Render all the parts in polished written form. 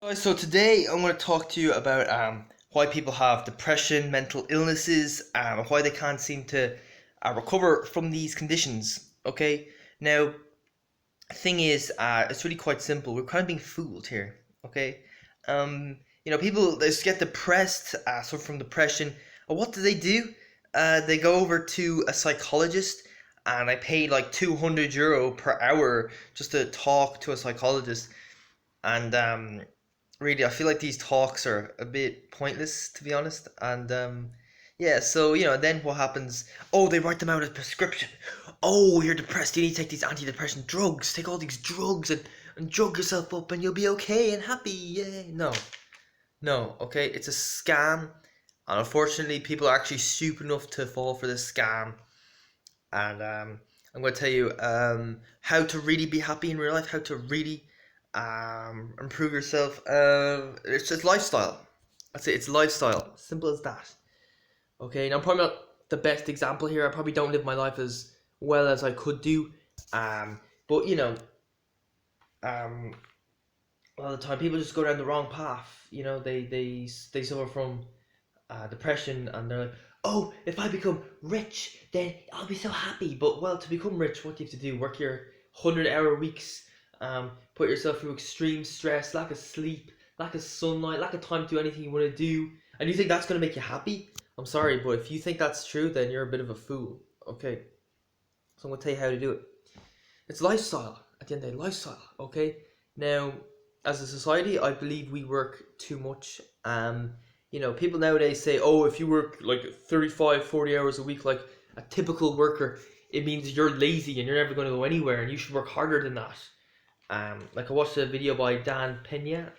Guys, so today I'm going to talk to you about why people have depression, mental illnesses, why they can't seem to recover from these conditions. Okay, now the thing is, it's really quite simple. We're kind of being fooled here. Okay, people they just get depressed, suffer from depression. What do? They go over to a psychologist, and I pay like €200 per hour just to talk to a psychologist, and really, I feel like these talks are a bit pointless, to be honest. And yeah, so then what happens? Oh, they write them out as prescription. Oh, you're depressed. You need to take these antidepressant drugs. Take all these drugs and drug yourself up, and you'll be okay and happy. Yeah, no, no. Okay, it's a scam, and unfortunately, people are actually stupid enough to fall for this scam. And I'm going to tell you how to really be happy in real life, how to really improve yourself. It's just lifestyle. That's it. It's lifestyle. Simple as that. Okay. Now I'm probably not the best example here. I probably don't live my life as well as I could do. But um, a lot of the time people just go down the wrong path. They suffer from depression, and they're like, oh, if I become rich, then I'll be so happy. But well, to become rich, what do you have to do? Work your 100-hour weeks. Put yourself through extreme stress, lack of sleep, lack of sunlight, lack of time to do anything you want to do, and you think that's going to make you happy? I'm sorry, but if you think that's true, then you're a bit of a fool. Okay, so I'm going to tell you how to do it. It's lifestyle. At the end of the day, lifestyle. Okay. Now, as a society, I believe we work too much. People nowadays say, oh, if you work like 35, 40 hours a week, like a typical worker, it means you're lazy and you're never going to go anywhere, and you should work harder than that. Like I watched a video by Dan Pena,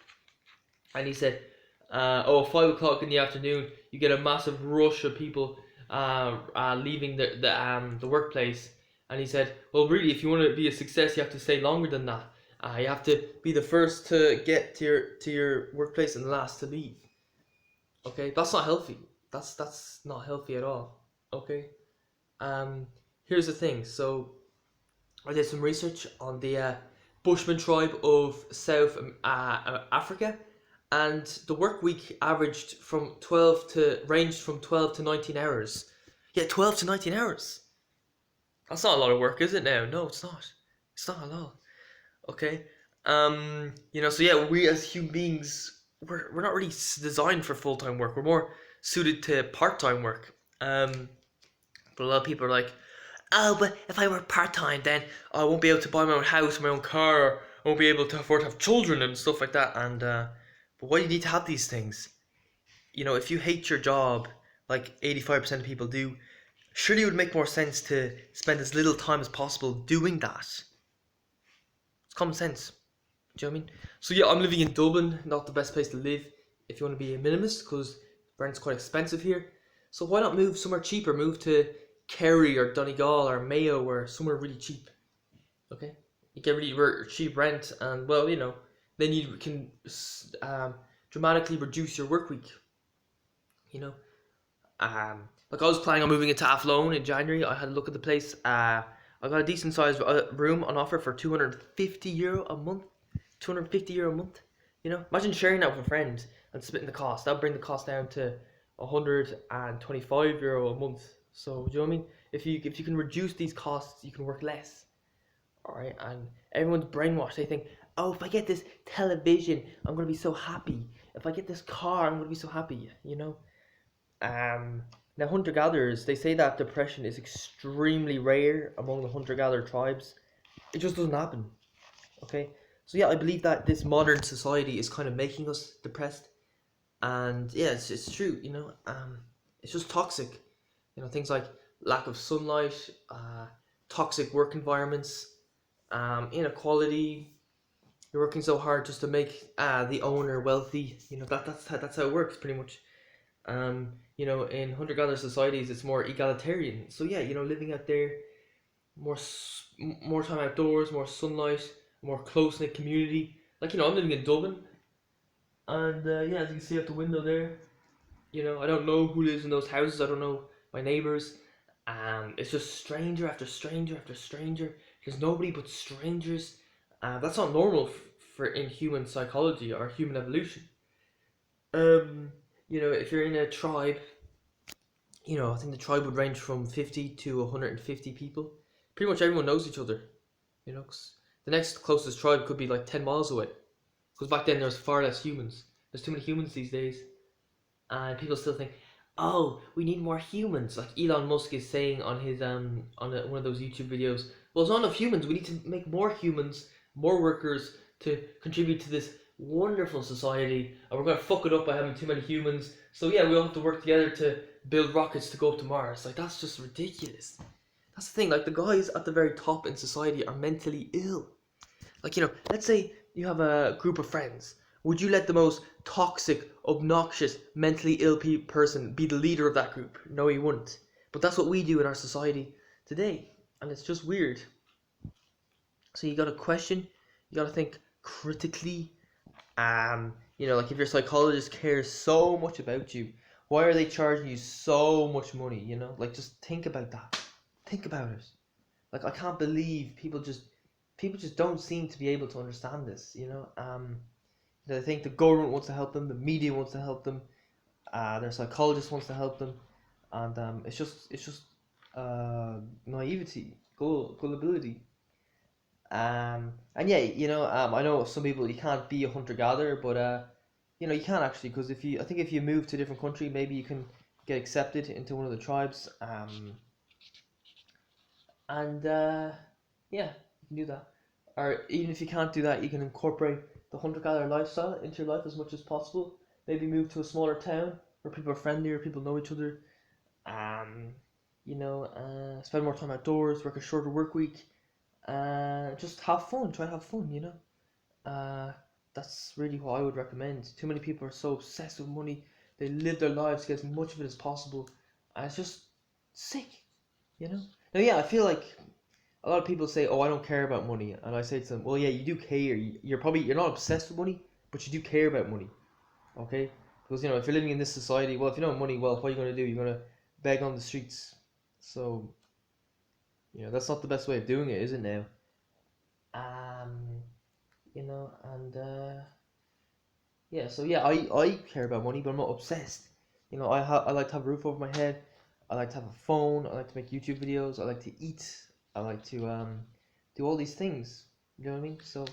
and he said, 5 o'clock in the afternoon, you get a massive rush of people leaving the workplace. And he said, well, really, if you want to be a success, you have to stay longer than that. You have to be the first to get to your workplace and the last to leave. Okay, that's not healthy. That's not healthy at all. Okay. Here's the thing. So I did some research on the Bushman tribe of South Africa, and the work week ranged from 12 to 19 hours. Yeah, 12 to 19 hours. That's not a lot of work, is it now? No, it's not. It's not at all. Okay. So yeah, we as human beings, we're not really designed for full-time work. We're more suited to part-time work. But a lot of people are like, oh, but if I work part-time, then I won't be able to buy my own house, my own car, or I won't be able to afford to have children and stuff like that. And but why do you need to have these things? If you hate your job, like 85% of people do, surely it would make more sense to spend as little time as possible doing that. It's common sense. Do you know what I mean? So yeah, I'm living in Dublin, not the best place to live if you want to be a minimalist, because rent's quite expensive here. So why not move somewhere cheaper? Move to Kerry or Donegal or Mayo, or somewhere really cheap. Okay, you get really cheap rent, and well, then you can dramatically reduce your work week. Like I was planning on moving into Athlone in January. I had a look at the place. I got a decent sized room on offer for €250 a month. €250 a month. Imagine sharing that with a friend and splitting the cost. That'll bring the cost down to €125 a month. So do you know what I mean? If you can reduce these costs, you can work less. Alright, and everyone's brainwashed. They think, oh, if I get this television, I'm gonna be so happy. If I get this car, I'm gonna be so happy. Now hunter-gatherers, they say that depression is extremely rare among the hunter-gatherer tribes. It just doesn't happen. Okay? So yeah, I believe that this modern society is kind of making us depressed. And yeah, it's true, it's just toxic. Things like lack of sunlight, toxic work environments, inequality. You're working so hard just to make the owner wealthy. That's how it works pretty much. In hunter-gatherer societies, it's more egalitarian. So yeah, living out there, more time outdoors, more sunlight, more close-knit community. Like I'm living in Dublin, and yeah, as you can see out the window there, I don't know who lives in those houses. I don't know my neighbors. It's just stranger after stranger after stranger. There's nobody but strangers. That's not normal for in human psychology or human evolution. If you're in a tribe, I think the tribe would range from 50 to 150 people. Pretty much everyone knows each other, 'cause the next closest tribe could be like 10 miles away. Because back then there was far less humans. There's too many humans these days. And people still think, oh, we need more humans. Like Elon Musk is saying on his one of those YouTube videos. Well, it's not enough humans. We need to make more humans, more workers to contribute to this wonderful society. And we're gonna fuck it up by having too many humans. So yeah, we all have to work together to build rockets to go up to Mars. Like that's just ridiculous. That's the thing. Like the guys at the very top in society are mentally ill. Like, let's say you have a group of friends. Would you let the most toxic, obnoxious, mentally ill person be the leader of that group? No, you wouldn't. But that's what we do in our society today. And it's just weird. So you gotta question, you gotta think critically. Like if your psychologist cares so much about you, why are they charging you so much money? Like just think about that. Think about it. Like I can't believe people just don't seem to be able to understand this. They think the government wants to help them, the media wants to help them, their psychologist wants to help them, and it's just naivety, gullibility. And yeah, I know some people you can't be a hunter gatherer, but you can actually because I think if you move to a different country, maybe you can get accepted into one of the tribes. And yeah, you can do that. Or even if you can't do that, you can incorporate the hunter-gatherer lifestyle into your life as much as possible. Maybe move to a smaller town where people are friendlier, people know each other. Um, spend more time outdoors, work a shorter work week, just have fun. Try to have fun. That's really what I would recommend. Too many people are so obsessed with money; they live their lives to get as much of it as possible, and it's just sick. Now, yeah, I feel like a lot of people say, "Oh, I don't care about money," and I say to them, "Well, yeah, you do care. You're not obsessed with money, but you do care about money, okay? Because if you're living in this society, well, if you don't have money, well, what are you gonna do? You're gonna beg on the streets. So, that's not the best way of doing it, is it now? Um, and yeah, so yeah, I care about money, but I'm not obsessed. I like to have a roof over my head. I like to have a phone. I like to make YouTube videos. I like to eat. I like to do all these things. You know what I mean? So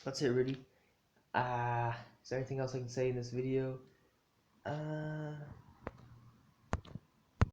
that's it, really. Is there anything else I can say in this video? Uh,